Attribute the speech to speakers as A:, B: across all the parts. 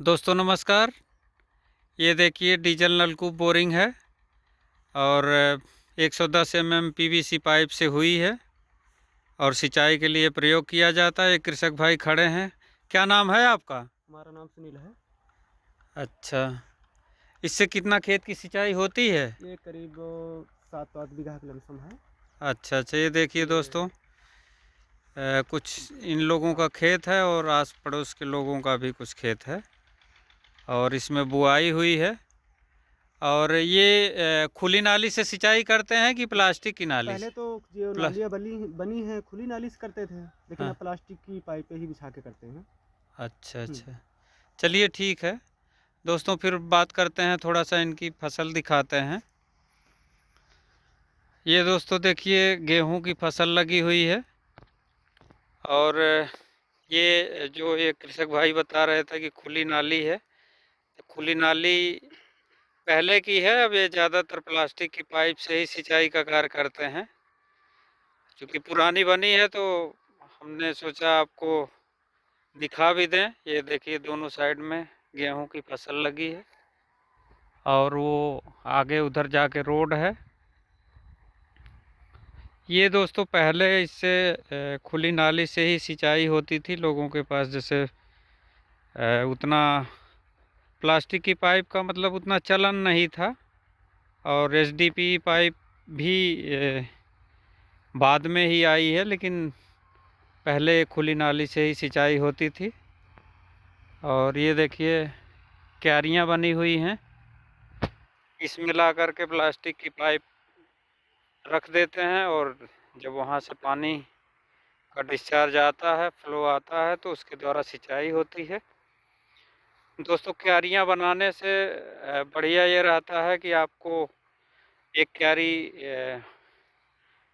A: दोस्तों नमस्कार। ये देखिए डीजल नलकूप बोरिंग है और 110 mm पीवीसी पाइप से हुई है और सिंचाई के लिए प्रयोग किया जाता है। एक कृषक भाई खड़े हैं। क्या नाम है आपका?
B: हमारा नाम सुनील है।
A: अच्छा, इससे कितना खेत की सिंचाई होती है?
B: ये करीब 7-8 बीघा के लमसम है।
A: अच्छा अच्छा, ये देखिए
B: ये
A: दोस्तों, कुछ इन लोगों का
B: हाँ,
A: खेत है और आस पड़ोस के लोगों का भी कुछ खेत है और इसमें बुआई हुई है। और ये खुली नाली से सिंचाई करते हैं कि प्लास्टिक की नाली
B: पहले
A: से?
B: तो जो
A: प्ला
B: नालियाँ बनी बनी हैं खुली नाली से करते थे, लेकिन
A: हाँ,
B: अब प्लास्टिक की पाइपें ही बिछा के करते हैं।
A: अच्छा
B: हम्म,
A: अच्छा, चलिए ठीक है। दोस्तों फिर बात करते हैं, थोड़ा सा इनकी फसल दिखाते हैं। ये दोस्तों देखिए गेहूं की फसल लगी हुई है और ये जो ये कृषक भाई बता रहे थे कि खुली नाली है, तो खुली नाली पहले की है। अब ये ज़्यादातर प्लास्टिक की पाइप से ही सिंचाई का कार्य करते हैं। क्योंकि पुरानी बनी है तो हमने सोचा आपको दिखा भी दें। ये देखिए दोनों साइड में गेहूं की फसल लगी है और वो आगे उधर जाके रोड है। ये दोस्तों पहले इससे खुली नाली से ही सिंचाई होती थी लोगों के पास। जैसे उतना प्लास्टिक की पाइप का मतलब उतना चलन नहीं था और एसडीपी पाइप भी बाद में ही आई है, लेकिन पहले खुली नाली से ही सिंचाई होती थी। और ये देखिए क्यारियाँ बनी हुई हैं, इसमें ला करके प्लास्टिक की पाइप रख देते हैं और जब वहाँ से पानी का डिस्चार्ज आता है, फ्लो आता है, तो उसके द्वारा सिंचाई होती है। दोस्तों क्यारियाँ बनाने से बढ़िया ये रहता है कि आपको एक क्यारी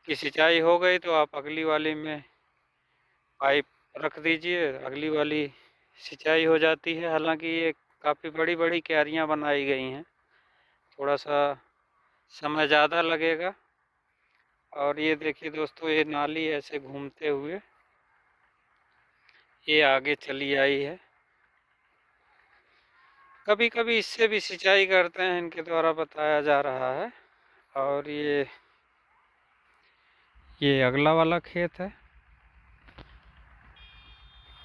A: की सिंचाई हो गई तो आप अगली वाली में पाइप रख दीजिए, अगली वाली सिंचाई हो जाती है। हालांकि ये काफ़ी बड़ी बड़ी क्यारियाँ बनाई गई हैं, थोड़ा सा समय ज़्यादा लगेगा। और ये देखिए दोस्तों, ये नाली ऐसे घूमते हुए ये आगे चली आई है। कभी कभी इससे भी सिंचाई करते हैं, इनके द्वारा बताया जा रहा है। और ये अगला वाला खेत है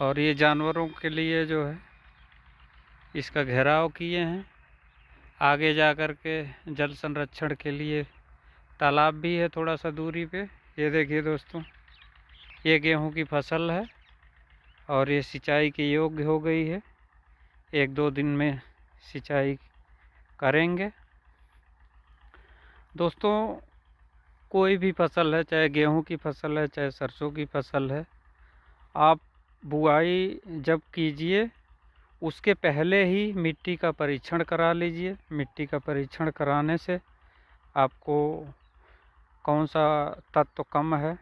A: और ये जानवरों के लिए जो है इसका घेराव किए हैं। आगे जा कर के जल संरक्षण के लिए तालाब भी है थोड़ा सा दूरी पे। ये देखिए दोस्तों, ये गेहूं की फसल है और ये सिंचाई के योग्य हो गई है। 1-2 दिन में सिंचाई करेंगे। दोस्तों कोई भी फसल है, चाहे गेहूं की फसल है चाहे सरसों की फसल है, आप बुआई जब कीजिए उसके पहले ही मिट्टी का परीक्षण करा लीजिए। मिट्टी का परीक्षण कराने से आपको कौन सा तत्व कम है,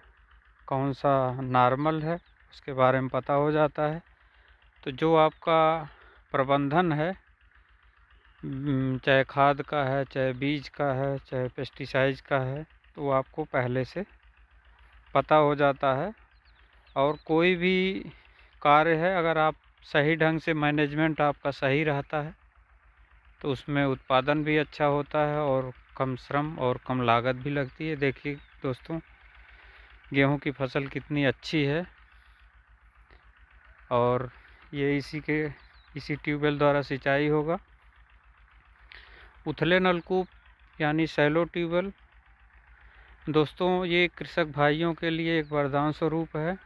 A: कौन सा नॉर्मल है, उसके बारे में पता हो जाता है। तो जो आपका प्रबंधन है, चाहे खाद का है, चाहे बीज का है, चाहे पेस्टिसाइड का है, तो वो आपको पहले से पता हो जाता है। और कोई भी कार्य है, अगर आप सही ढंग से मैनेजमेंट आपका सही रहता है तो उसमें उत्पादन भी अच्छा होता है और कम श्रम और कम लागत भी लगती है। देखिए दोस्तों, गेहूं की फसल कितनी अच्छी है और ये इसी ट्यूबवेल द्वारा सिंचाई होगा। उथले नलकूप यानी सैलो ट्यूबवेल दोस्तों, ये कृषक भाइयों के लिए एक वरदान स्वरूप है।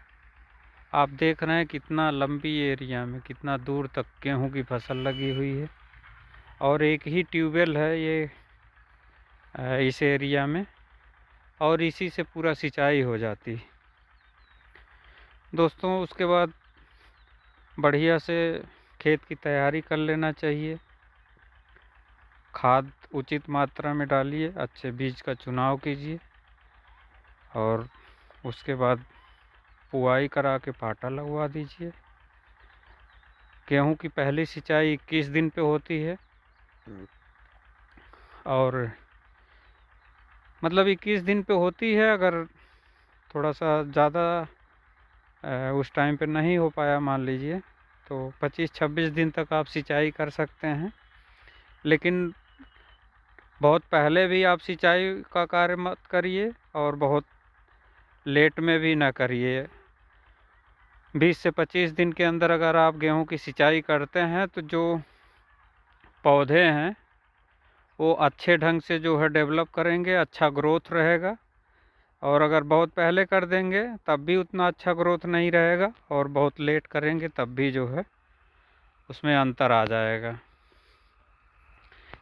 A: आप देख रहे हैं कितना लंबी एरिया में कितना दूर तक गेहूं की फसल लगी हुई है और एक ही ट्यूबवेल है ये इस एरिया में, और इसी से पूरा सिंचाई हो जाती है। दोस्तों उसके बाद बढ़िया से खेत की तैयारी कर लेना चाहिए। खाद उचित मात्रा में डालिए, अच्छे बीज का चुनाव कीजिए और उसके बाद पुआई करा के पाटा लगवा दीजिए। गेहूं की पहली सिंचाई 21 दिन पे होती है और मतलब 21 दिन पे होती है। अगर थोड़ा सा ज़्यादा उस टाइम पे नहीं हो पाया मान लीजिए तो 25-26 दिन तक आप सिंचाई कर सकते हैं। लेकिन बहुत पहले भी आप सिंचाई का कार्य मत करिए और बहुत लेट में भी ना करिए। 20 से 25 दिन के अंदर अगर आप गेहूं की सिंचाई करते हैं तो जो पौधे हैं वो अच्छे ढंग से जो है डेवलप करेंगे, अच्छा ग्रोथ रहेगा। और अगर बहुत पहले कर देंगे तब भी उतना अच्छा ग्रोथ नहीं रहेगा, और बहुत लेट करेंगे तब भी जो है उसमें अंतर आ जाएगा।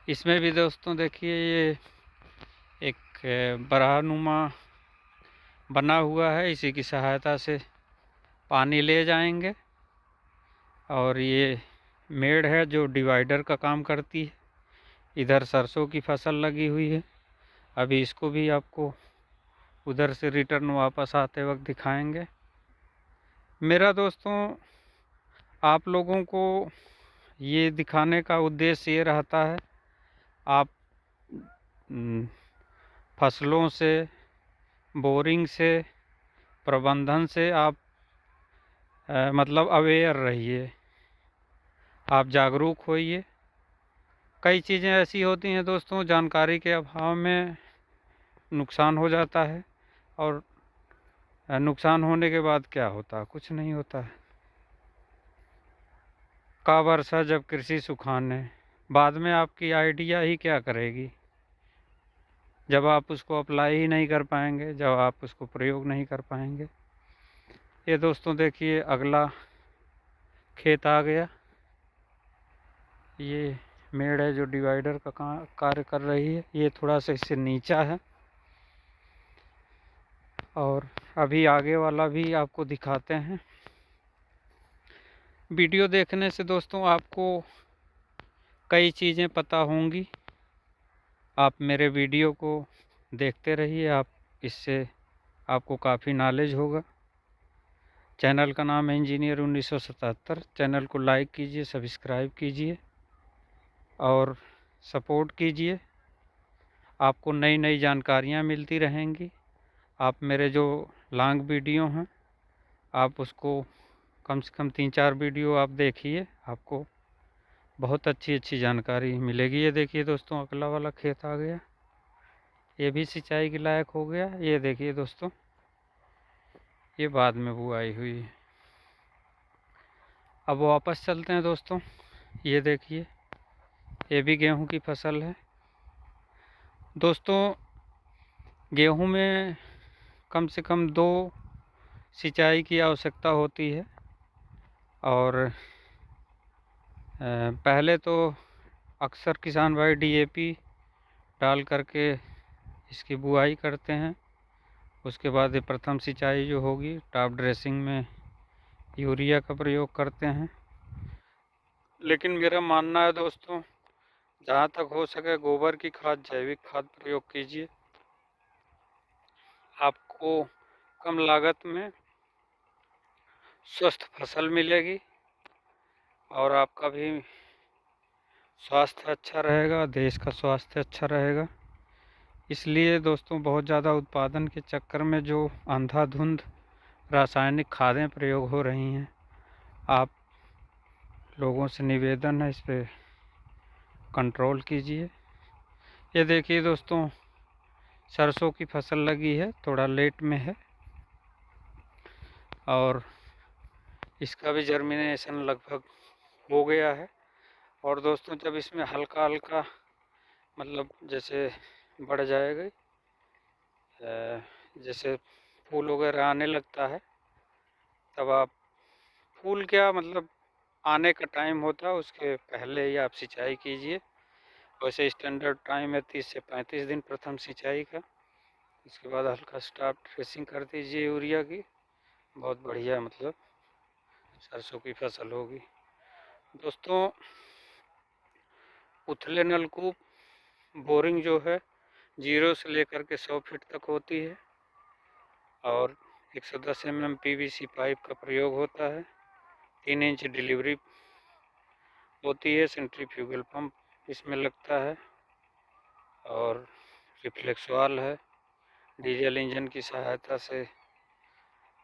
A: इसमें भी दोस्तों देखिए ये एक बरानुमा बना हुआ है, इसी की सहायता से पानी ले जाएंगे। और ये मेड़ है जो डिवाइडर का काम करती है। इधर सरसों की फसल लगी हुई है, अभी इसको भी आपको उधर से रिटर्न वापस आते वक्त दिखाएंगे। मेरा दोस्तों आप लोगों को ये दिखाने का उद्देश्य ये रहता है, आप फसलों से, बोरिंग से, प्रबंधन से आप मतलब अवेयर रहिए, आप जागरूक होइए। कई चीज़ें ऐसी होती हैं दोस्तों, जानकारी के अभाव में नुकसान हो जाता है, और नुकसान होने के बाद क्या होता है? कुछ नहीं होता है। का वर्षा जब कृषि सुखाने, बाद में आपकी आइडिया ही क्या करेगी जब आप उसको अप्लाई ही नहीं कर पाएंगे, जब आप उसको प्रयोग नहीं कर पाएंगे। ये दोस्तों देखिए अगला खेत आ गया, ये मेड़ है जो डिवाइडर का कार्य कर रही है। ये थोड़ा सा इससे नीचा है, और अभी आगे वाला भी आपको दिखाते हैं। वीडियो देखने से दोस्तों आपको कई चीज़ें पता होंगी। आप मेरे वीडियो को देखते रहिए, आप इससे आपको काफ़ी नॉलेज होगा। चैनल का नाम है इंजीनियर 1977। चैनल को लाइक कीजिए, सब्सक्राइब कीजिए और सपोर्ट कीजिए। आपको नई नई जानकारियाँ मिलती रहेंगी। आप मेरे जो लॉन्ग वीडियो हैं आप उसको कम से कम 3-4 वीडियो आप देखिए, आपको बहुत अच्छी अच्छी जानकारी मिलेगी। ये देखिए दोस्तों अगला वाला खेत आ गया, ये भी सिंचाई के लायक हो गया। ये देखिए दोस्तों ये बाद में बुआई हुई है। अब वापस चलते हैं दोस्तों, ये देखिए ये भी गेहूं की फसल है। दोस्तों गेहूं में कम से कम 2 सिंचाई की आवश्यकता होती है, और पहले तो अक्सर किसान भाई डीएपी डाल करके इसकी बुआई करते हैं। उसके बाद ये प्रथम सिंचाई जो होगी टॉप ड्रेसिंग में यूरिया का प्रयोग करते हैं। लेकिन मेरा मानना है दोस्तों, जहाँ तक हो सके गोबर की खाद, जैविक खाद प्रयोग कीजिए। आपको कम लागत में स्वस्थ फसल मिलेगी, और आपका भी स्वास्थ्य अच्छा रहेगा, देश का स्वास्थ्य अच्छा रहेगा। इसलिए दोस्तों बहुत ज़्यादा उत्पादन के चक्कर में जो अंधाधुंध रासायनिक खादें प्रयोग हो रही हैं, आप लोगों से निवेदन है इस पर कंट्रोल कीजिए। ये देखिए दोस्तों सरसों की फसल लगी है, थोड़ा लेट में है, और इसका भी जर्मिनेशन लगभग हो गया है। और दोस्तों जब इसमें हल्का हल्का मतलब जैसे बढ़ जाएगा, जैसे फूल वगैरह आने लगता है, तब आप फूल क्या मतलब आने का टाइम होता है उसके पहले ही आप सिंचाई कीजिए। वैसे स्टैंडर्ड टाइम है 30 से 35 दिन प्रथम सिंचाई का। उसके बाद हल्का स्टॉप ड्रेसिंग कर दीजिए यूरिया की, बहुत बढ़िया मतलब सरसों की फसल होगी। दोस्तों उथले नलकूप बोरिंग जो है 0 से लेकर के 100 फीट तक होती है, और 110 mm PVC पाइप का प्रयोग होता है। 3 इंच डिलीवरी होती है। सेंट्रीफ्यूगल पंप इसमें लगता है, और रिफ्लेक्स वाल्व है। डीजल इंजन की सहायता से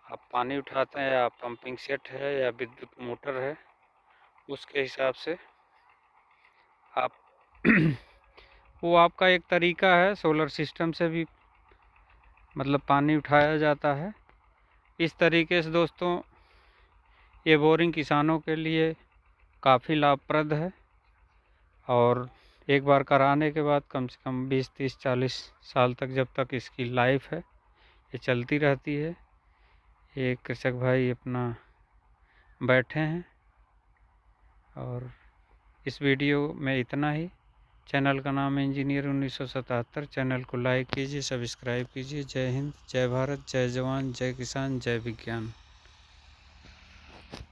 A: आप पानी उठाते हैं, या पंपिंग सेट है, या विद्युत मोटर है। उसके हिसाब से आप वो आपका एक तरीका है, सोलर सिस्टम से भी मतलब पानी उठाया जाता है। इस तरीके से दोस्तों ये बोरिंग किसानों के लिए काफ़ी लाभप्रद है, और एक बार कराने के बाद कम से कम 20, 30, 40 साल तक, जब तक इसकी लाइफ है, ये चलती रहती है। ये कृषक भाई अपना बैठे हैं, और इस वीडियो में इतना ही। चैनल का नाम है इंजीनियर 1977। चैनल को लाइक कीजिए, सब्सक्राइब कीजिए। जय हिंद, जय भारत, जय जवान, जय किसान, जय विज्ञान।